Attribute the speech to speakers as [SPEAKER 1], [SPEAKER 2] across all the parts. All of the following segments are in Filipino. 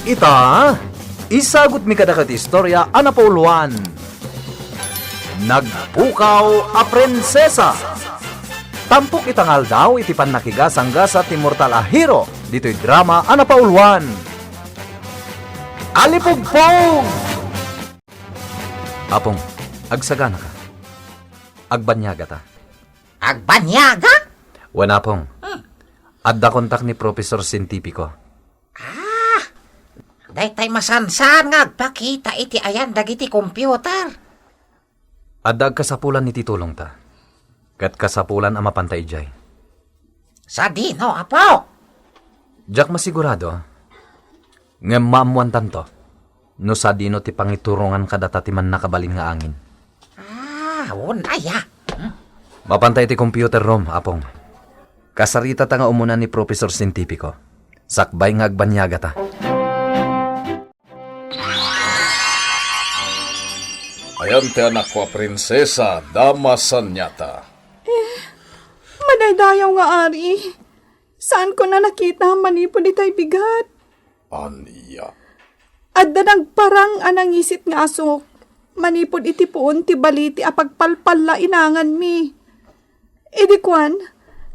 [SPEAKER 1] Ita, isagot mi kadakat istorya anapauluan. Nagpukaw a prinsesa. Tampok itangal daw iti pannakigasangga ti mortal a hero dito'y drama anapauluan. Alipugpog! Apong, agsagana ka. Agbanyaga ta.
[SPEAKER 2] Agbanyaga?
[SPEAKER 1] Wala pong. Adda kontak ni Profesor Sintipiko.
[SPEAKER 2] Daytay masansan nga agpakita iti ayan dagiti computer.
[SPEAKER 1] Adda kasapulan ni titulong ta. Kat kasapulan ang mapantay jay.
[SPEAKER 2] Sa dino, apo?
[SPEAKER 1] Jak masigurado. Nga maamuan tanto. No sa dino ti pangiturungan kadata ti man nakabalin nga angin.
[SPEAKER 2] Unaya.
[SPEAKER 1] Mapantay ti computer room, apong. Kasarita ta nga umunan ni Profesor Sintipiko. Sakbay nga agbanyaga ta.
[SPEAKER 3] Ayan ti anak ko, prinsesa, damasan nyata.
[SPEAKER 4] Madaydayaw nga ari. Saan ko na nakita manipod itay bigat?
[SPEAKER 3] Aniya.
[SPEAKER 4] Adda nagparang anang isit nga asok. Manipod iti puon ti baliti apagpalpal la inangan mi. Idi kwan,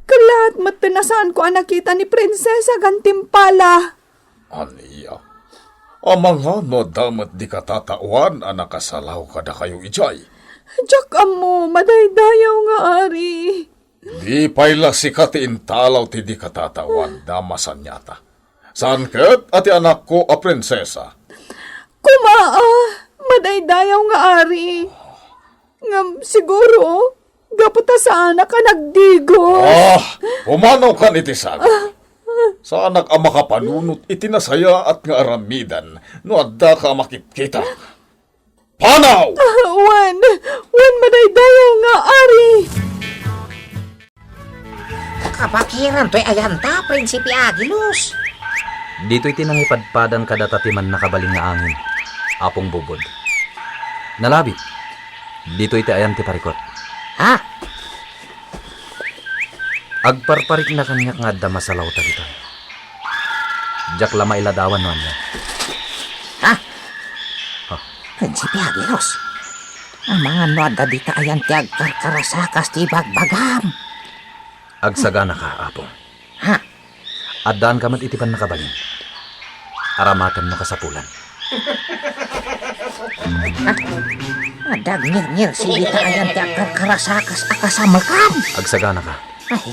[SPEAKER 4] kalat matinasaan ko ang nakita ni Prinsesa Gantimpala.
[SPEAKER 3] Aniya. Amang no damat di katatawan ang nakasalaw kada kayo ijay.
[SPEAKER 4] Diyak amo, madaydayaw nga ari.
[SPEAKER 3] Di payla si katiintalaw ti di katatawan damasan nyata. Saan ket ati anak ko a prinsesa?
[SPEAKER 4] Kumaa, madaydayaw nga ari. Nga siguro, gaputa sa anak ka nagdigo.
[SPEAKER 3] Umanaw kan iti sagot. Sa anak ang makapanunot itinasaya at nga aramidan no adda ka makikita. Panaw!
[SPEAKER 4] Wan madaydayaw nga ari.
[SPEAKER 2] Kapakiran to'y ayan ta, Prinsipe Agilos.
[SPEAKER 1] Dito'y tinangipadpadan kadata ti man nakabalin nga angin. Apong bubod. Nalabit. Dito'y ti ayan ti parikot.
[SPEAKER 2] Ha?
[SPEAKER 1] Agparparik na kanyak nga adda masalaw ta dito. Jak lama iladawan no anya.
[SPEAKER 2] Ha? Prinsipe Agilos. Ang mga noda dita ayan ti agkarkarasakas ti bagbagam.
[SPEAKER 1] Agsagana ka, apong.
[SPEAKER 2] Ha?
[SPEAKER 1] Addaan ka mat itipan nakabalin. Aramatan no kasapulan.
[SPEAKER 2] Adagngir-ngir si dita ayan ti agkarkarasakas akasamakam.
[SPEAKER 1] Agsagana ka.
[SPEAKER 2] Ay,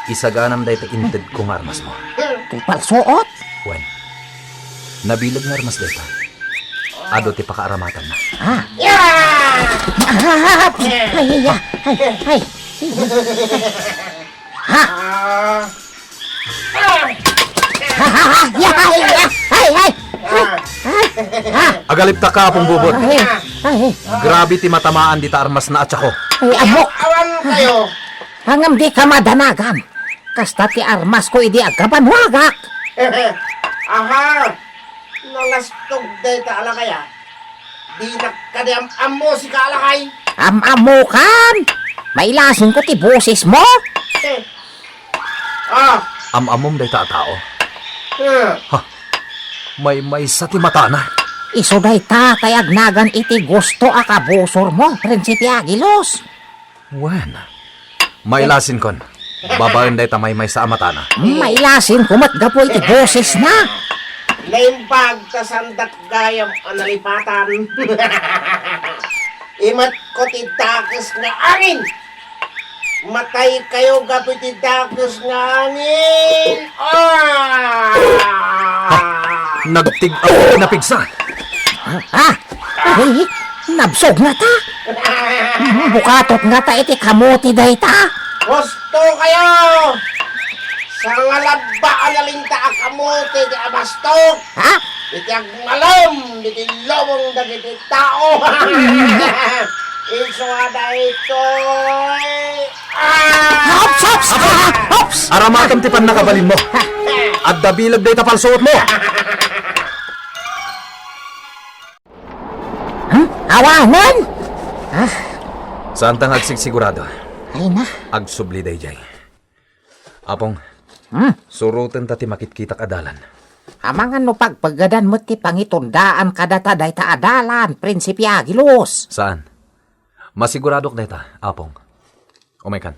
[SPEAKER 1] Isaganam dahi ta inted kong armas mo.
[SPEAKER 2] ti palsuot.
[SPEAKER 1] Wen. Nabilag nga armas dahi ta. Ado ti pakaaramatan na.
[SPEAKER 2] Ha? Ay. Ha?
[SPEAKER 1] Agalip ta ka, apong bubod.
[SPEAKER 2] Ay.
[SPEAKER 1] Grabe ti matamaan di ta armas na atsa ko.
[SPEAKER 2] Ay, amok.
[SPEAKER 5] Awan kayo.
[SPEAKER 2] Hangam di ka madanagam. Kasta ti armas ko idi agkabanwagak.
[SPEAKER 5] Aha. Nalastog day ta ala kaya. Di nakadiam amo si kaalakay.
[SPEAKER 2] Amamukan. Mailasin ko ti boses mo.
[SPEAKER 1] Amamom dahi ta tao. May sa ti mata na.
[SPEAKER 2] Isuday ta tayagnagan iti gusto akabusor mo, Prinsipe Agilos.
[SPEAKER 1] Wen. Mailasin kon. Babaen dahi ta may sa amata na.
[SPEAKER 2] Mailasin ko matgapo iti boses na.
[SPEAKER 5] Naimbag ta sandak gayam analipatan. Imat ko ti dakes nga angin. Matay kayo gabi ti dakes nga angin.
[SPEAKER 1] Nagtig ako napigsa.
[SPEAKER 2] Ay, nabsog nga ta. Bukatot nga ta iti kamuti dahi ta.
[SPEAKER 5] Gusto kayo! Sa ngalaba analinta akamote di abastok!
[SPEAKER 2] Ha?
[SPEAKER 5] Iti agmalam! Iti lobong dagiti tao! Iso ada ito!
[SPEAKER 2] Hops!
[SPEAKER 1] Aramatam ti pan nakabalin mo. At dabilag dahi ta palsuot mo.
[SPEAKER 2] Awanan!
[SPEAKER 1] Saan tang agsigsigurado?
[SPEAKER 2] Ay na.
[SPEAKER 1] Agsubli dahi jay. Apong, surutan ta ti makitkitak adalan.
[SPEAKER 2] Amangan no pagpagadan mo ti pangitundaan kadata dayta adalan, Prinsipe Agilos.
[SPEAKER 1] Saan? Masiguradok deta, apong. Umaykan.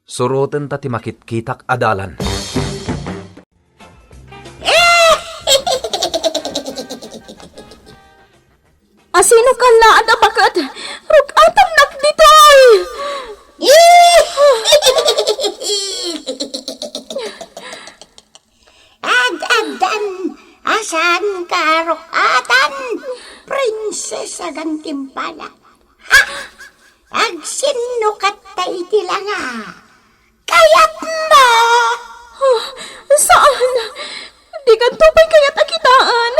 [SPEAKER 1] Surutan ta ti makitkitak adalan.
[SPEAKER 4] Asino ka laan na bakat? Rukatam nak ditoy!
[SPEAKER 6] Ag-adan, asan karukatan, prinsesa Gantimpala. Ha! Agsinukat tayo tilanga. Kaya't mo!
[SPEAKER 4] Saan? Di ka tupay kaya't akitaan.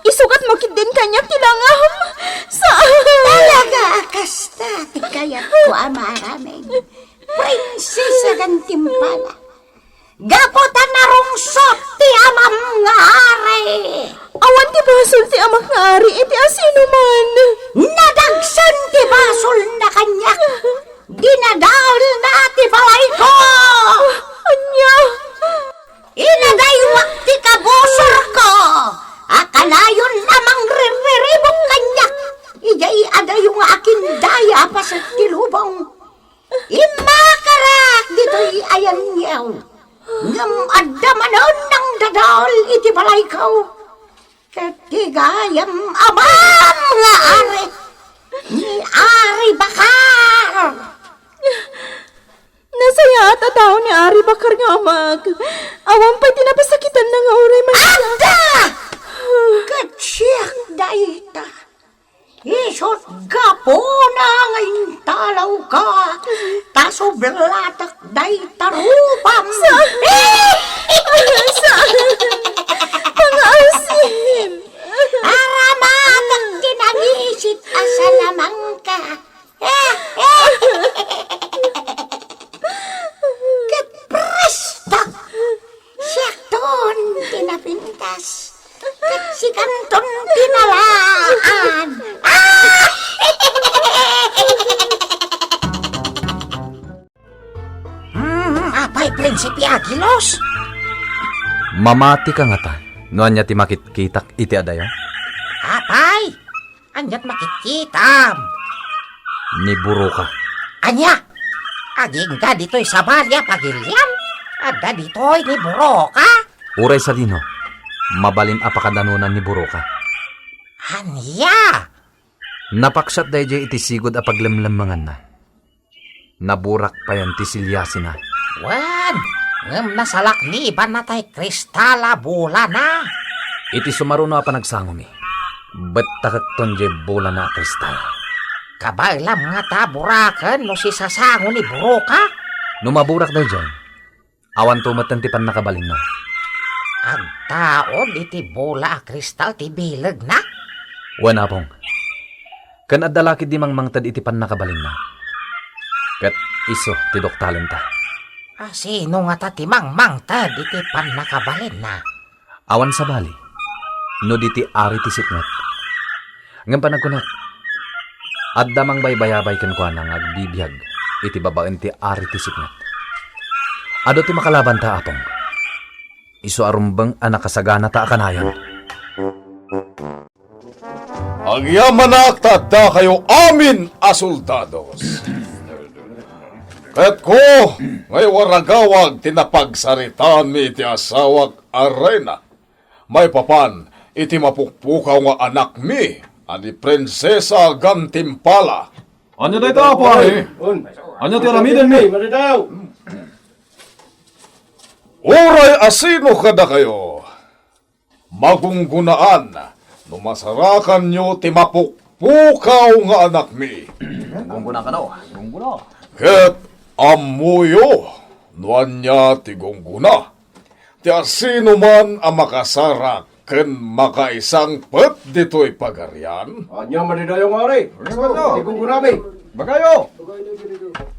[SPEAKER 4] Isukat mo kit din kanyak tilangam. Saan?
[SPEAKER 6] Talaga kasta, ti kaya't ko amaraming. Prinsesa Gantimpala. Gaputan na rungsot ti amam nga are.
[SPEAKER 4] Awan ti basol ti amak nga ari, iti asino man.
[SPEAKER 6] Nadagsan ti basol na kanyak. Dinadaol na ti balay ko.
[SPEAKER 4] Anya?
[SPEAKER 6] Inadaywak ti kabusor ko. Akalayon namang riribok kanyak. Ijay adayo nga akin daya pa sa tilubong. Imakarak dito'y ayan niyaw. Ngam adamanon ng dadal iti balay ko. Katigayam abam nga are. Ni Ari Bakar.
[SPEAKER 4] Nasaya ata tao ni Ari Bakar nga amak. Awan pa'y tinapasakitan na nga uray man.
[SPEAKER 6] Anda! Katsiyak dayta. Isot gapo na ngayon talaw ka. Taso blatak dayta rupam.
[SPEAKER 4] Pangasin!
[SPEAKER 6] Aramatang tinangisit asa lamang ka. Katpresta! Siyakton tinapintas. Katsikanton tinalaan.
[SPEAKER 2] Apay, Prinsipe Agilos.
[SPEAKER 1] Mamati ka nga ta. Noan niya ti makitkitak iti adayo?
[SPEAKER 2] Apay, anyat makitkitam.
[SPEAKER 1] Ni buro ka.
[SPEAKER 2] Anya, aging ka dito'y sabalya pagilyan. Ada dito'y ni Buroka.
[SPEAKER 1] Uray sa dino. Mabalin apakadanunan ni buro ka.
[SPEAKER 2] Anya,
[SPEAKER 1] Napaksat dahi iti sigod a paglemlemangan na. Naburak pa yan ti silyasin na.
[SPEAKER 2] wan, ngem nasalak ni iban na tay kristala bula na.
[SPEAKER 1] Iti sumaruno a panagsangom mi. Bet takakton jay bola na kristal.
[SPEAKER 2] Kabaylam nga taburakan no si sasango ni Buroka.
[SPEAKER 1] Numaburak dahi dyan. Awan tumatan ti pan nakabalin na.
[SPEAKER 2] Ang taon iti bola a kristal ti bilag na.
[SPEAKER 1] Wana pong. Kan adalakid di mangmangtad iti pan nakabalin na. Kat iso ti doktalin ta.
[SPEAKER 2] Sino nga ta ti mangmangtad iti pan nakabalin na.
[SPEAKER 1] Awan sa bali. No di ti ari ti sitngat. Ngam panagkunat. Adda mang baybayabay kan kwa nang agbibiyag. Iti babaen ti ari ti sitngat. Ado ti makalaban ta apong. Iso arumbang anak kasagana ta akanayan.
[SPEAKER 3] Ang yaman na tadda kayo amin a soldados. Kat ko, ngay waragawag tinapagsaritaan mi iti asawag arena. May papan, iti mapukpukaw nga anak mi, ani Prinsesa Gantimpala.
[SPEAKER 7] Ano tayo ito, pare? Ano tayo ramidan mi?
[SPEAKER 3] Uray asino kada kayo, magunggunaan, numasarakan nyo ti mapukpukaw nga anak mi.
[SPEAKER 7] Gungguna ka daw. Gungguna.
[SPEAKER 3] Ket amuyo, nuan niya ti gungguna. Ti asino man ang makasarak ken makaisang pet dito'y pagaryan.
[SPEAKER 7] Anya manidayo nga rin. Gungguna mi. Bagayo.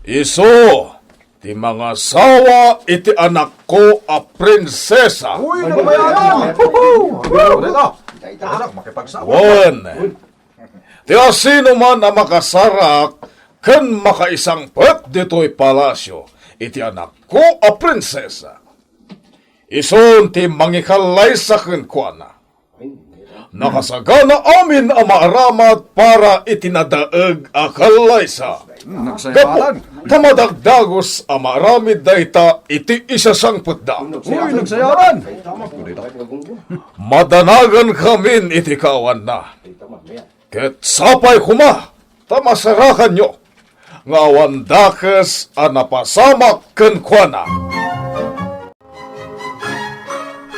[SPEAKER 3] Iso, ti mga sawa iti anak ko a prinsesa.
[SPEAKER 7] Uy, nagbayaran. Dito. Makipagsawa.
[SPEAKER 3] Wan, ti asino man ang makasarak ken makaisang pet dito'y palasyo iti anak ko a prinsesa. Ison ti mangikalay sa kenkwana. Nakasagana amin ang maaramat para itinadaag akalaysa.
[SPEAKER 7] Nagsayalan.
[SPEAKER 3] Kamadagdagos ang maaramid dayta iti isasangput da.
[SPEAKER 7] Uy, nagsayalan.
[SPEAKER 3] Madanagan kamin iti kawan na. Ket sapay kuma, tamasarakan nyo. Ngawan dakes ang napasamak kenkwana.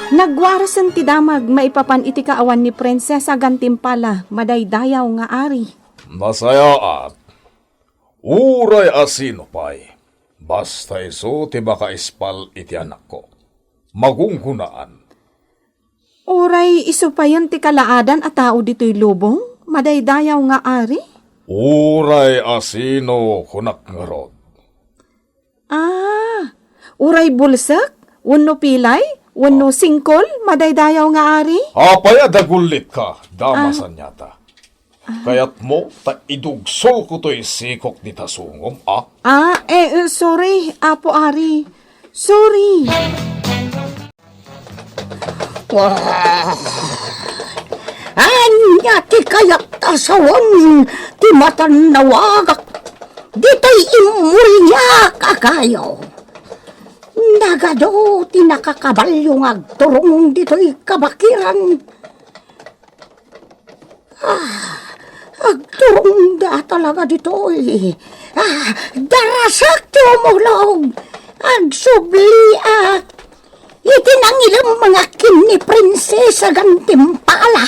[SPEAKER 4] Nagwarasan ti damag maipapan iti kaawan ni Prinsesa Gantimpala, madaydayaw nga ari.
[SPEAKER 3] Nasayaat. Uray asino pay. Basta iso ti baka ispal iti anak ko. Magungkunaan.
[SPEAKER 4] Oray iso pa yun ti kalaadan at tao dito'y lubong, madaydayaw nga ari.
[SPEAKER 3] Uray asino kunak nga rod.
[SPEAKER 4] Ah, uray bulsak, wano pilay, wano singkol, madaydayaw nga ari.
[SPEAKER 3] Apay adagulit ka, damasan yata. Kaya't mo, ta idugsol ko to'y sikok ni tasungom, ah?
[SPEAKER 4] Sorry, apo ari. Sorry.
[SPEAKER 6] Anya ti kayak tasawon, ti matanawagak, ditay imulya kakayo. Nagado ti nakakabalyo nga agturong dito'y kabakiran. Agturong da talaga dito'y. Darasak ti umulog, agsubliak. Itinangilang mga kini Prinsesa Gantimpala.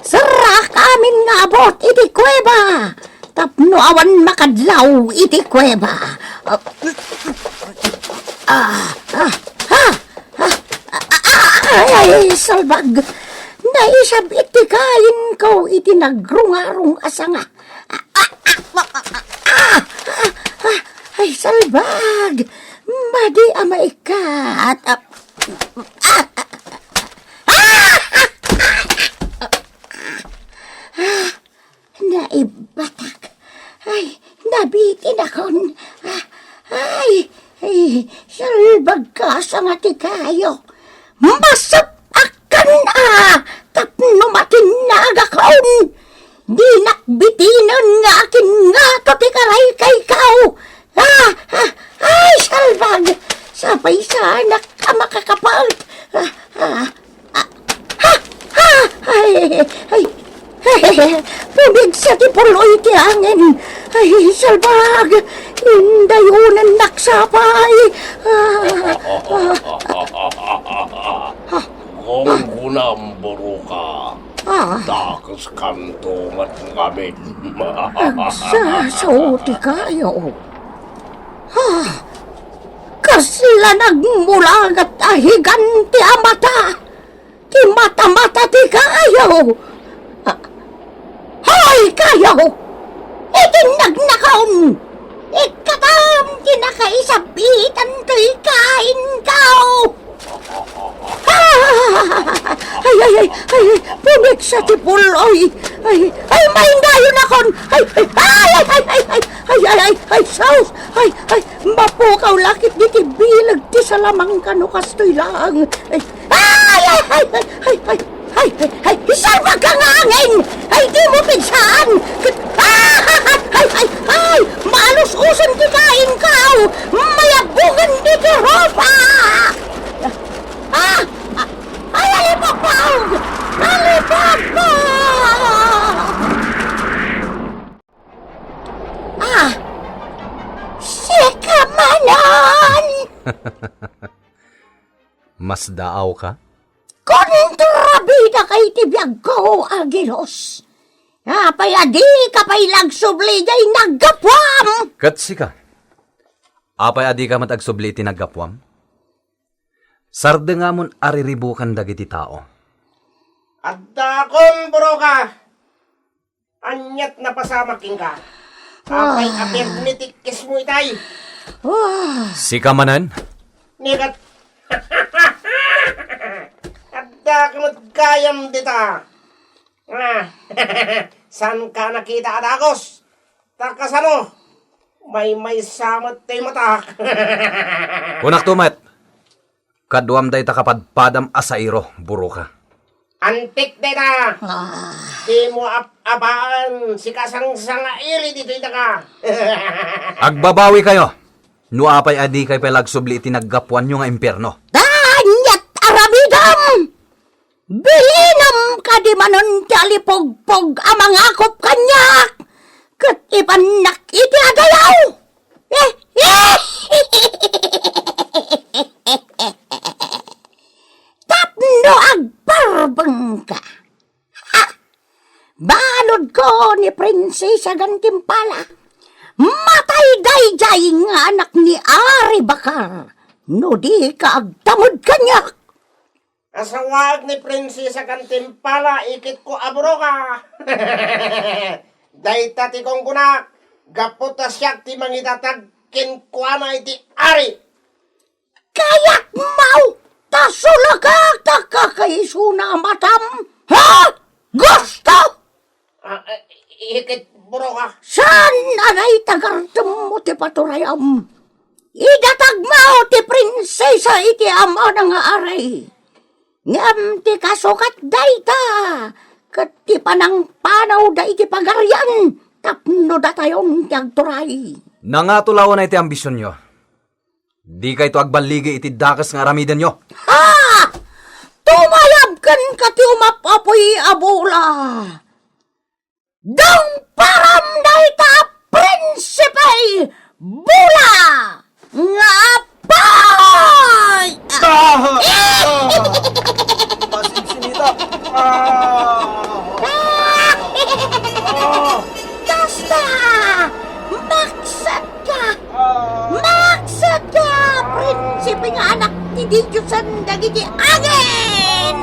[SPEAKER 6] Sara kamin nga abot iti kuweba. Tapno awan makadlaw iti kuweba. Ay, salbag. Naisab iti kain ko iti nagrungarong asanga. Ay, salbag. Madi amaikat. Naibatak. Ay, nabitin akon. Ay, salbag ka sa ngati kayo. Masapakan tapno matinagakaon. Di nakbitinan nga akin nga to ti karay kay kao. Ay, salbag. Sabay sa anak ka makakapal. Pumig sa tipuloy ti angin. Ay, salbag. Indayunan naksapay.
[SPEAKER 5] Kung gunamburo ka, takas kanto at ngamin.
[SPEAKER 6] Sasauti kayo. Kasla nagmulagat ahigan ti amata. Ti mata-mata ti kayo. Hoy kayo! Itinagnakaon! Ikatam tinakaisabitan to'y kain kao! Ay, pumik sa tipuloy! Ay, maindayon akon! Ay, saus! Ay, mapukaw lakit di ti bilag ti salamang kanukas to'y lang! Ay, salva ka nga angin! Ay, di mo pinsaan! Ay, malus-usan ti kain kao! Mayabugan di ti ropa! Ay, alipapag! Alipapag! Sika manon!
[SPEAKER 1] Mas daaw ka?
[SPEAKER 6] Kontrabida kay tibiyag ko, Agilos. Apay ka pa'y lagsubli jay naggapwam.
[SPEAKER 1] Katsi ka. Apay adi ka matagsubli tinagapwam? Sarde nga mon ariribukan dagiti tao.
[SPEAKER 5] Adda kon bro ka. Anyat na pasamaking ka. Apay apirnitikis mo itay.
[SPEAKER 1] Sika manan?
[SPEAKER 5] Nikat. Adda ka magkayam dita. San ka nakita adakos? Takas ano? May samat tayo matak.
[SPEAKER 1] Kunak tumat. Kaduam day takapadpadam asairo, buro ka.
[SPEAKER 5] Antik din na. Di mo abaan si kasang-sangaili dito ita ka.
[SPEAKER 1] Agbabawi kayo. Nuapay adi kay pelagsubli itinaggapuan nyo nga impyerno.
[SPEAKER 6] Danyat aramidam! Bilinam ka di manon talipogpog amang akop kanyak! Kat ipanak iti agayaw! Tapno agparbang ka! Ha! Balod ko ni Prinsesa Gantimpala! Matay dayjay nga anak ni Ari Bakar! No di ka agtamod kanyak!
[SPEAKER 5] Asawag ni Prinsesa Gantimpala, ikit ko abro ka. Dahita ti kong kunak, gaputa siyak ti mangitatag kinkuana iti ari.
[SPEAKER 6] Kayak mau tasulagak takakaisuna matam. Ha? Gusto?
[SPEAKER 5] Ikit bro ka.
[SPEAKER 6] San anay tagartem mo ti paturayam? Idatag mo ti prinsesa iti ama ng aray. Ngam ti kasukat dayta. Kat ti panang panaw da iti pagaryan. Tapno da tayon ti agturay.
[SPEAKER 1] Nangatulawan na iti ambisyon nyo. Di kayo agbaligi iti dakas nga aramidan nyo.
[SPEAKER 6] Ha! Tumayabkan ka ti umapapoy abula. Dong param dayta prinsipe bula nga apay! Basta! Maksad ka! Maksad ka! Prinsipe nga anak ni Diyosan dagiti angin!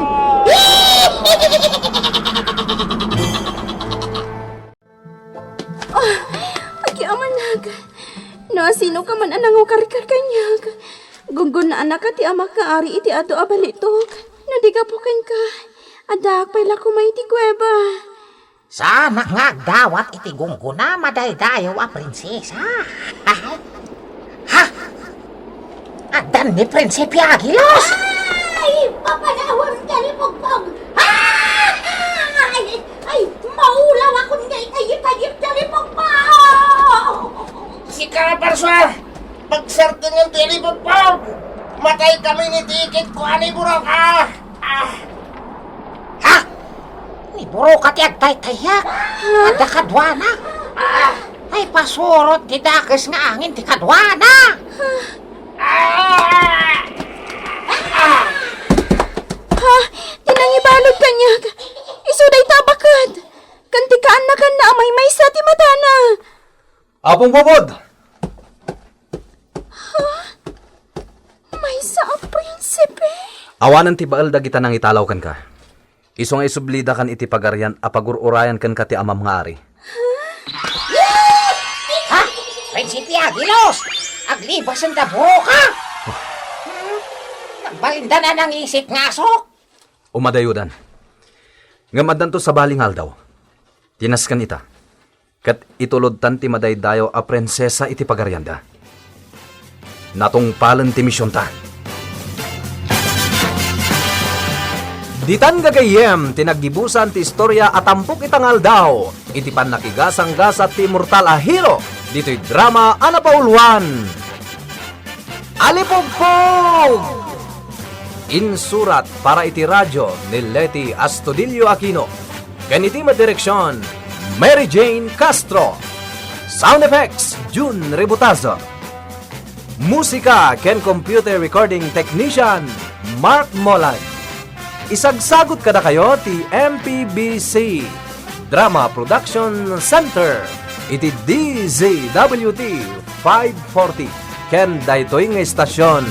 [SPEAKER 4] Agi amanag. No, sino ka man anang ukarikar kanyag. Gunggun na anak ti amak nga ari iti ato abalitok. Nadigapukin ka. Adak pala kumay ti kuweba.
[SPEAKER 2] Sana nga dawat iti gungguna madaydayaw a prinsesa. Ha? Adan ni Prinsipe Agilos!
[SPEAKER 6] Ay! Papanahon ka ni Pogpog! Ay! Ay! Maulaw akong gay-tayip-tayip ka ni Pogpog!
[SPEAKER 5] Si Karaparswar, pagsertingan ti Alipagpag, matay kami ni tikit ko ani buro ka.
[SPEAKER 2] Ha? Ni buro ka ti agtay-tayak. Ada kadwana. Ay pasurot ti dakes nga angin ti kadwana.
[SPEAKER 4] Ha? Tinangibalod kanyag. Isuday tabakat. Kantikaan na kan na amay may sa ti matana.
[SPEAKER 1] Apong babod!
[SPEAKER 4] May sa a prinsipe.
[SPEAKER 1] Awanan ti baal dagita nang italaw kan ka. Isong isublida kan iti pagaryan apagururayan kan ka ti amam nga ari.
[SPEAKER 2] Ha? Prinsipe Agilos! Aglibasan ta buro ka! Nagbalinda na ng isip nga asok!
[SPEAKER 1] Umadayudan. Ngamadan to sa balingal daw. Tinaskan ita. Kat itulod tan ti madaydayo a prinsesa iti pagaryanda. Natungpalan ti misyon ta. Ditan gagayem tinagdibusan ti istorya at tampok itangal daw. Iti pan nakigasang-gasa ti mortal a hero. Dito'y drama anapauluan. Alipugpog! Insurat para iti radyo ni Leti Astudillo Aquino. Ganiti madireksyon, Mary Jane Castro. Sound effects, June Rebutazo. Musika ken computer recording technician, Mark Molay. Isagsagot kada kayo ti MPBC Drama Production Center. Iti DZWT 540 ken daytoy nga estasyon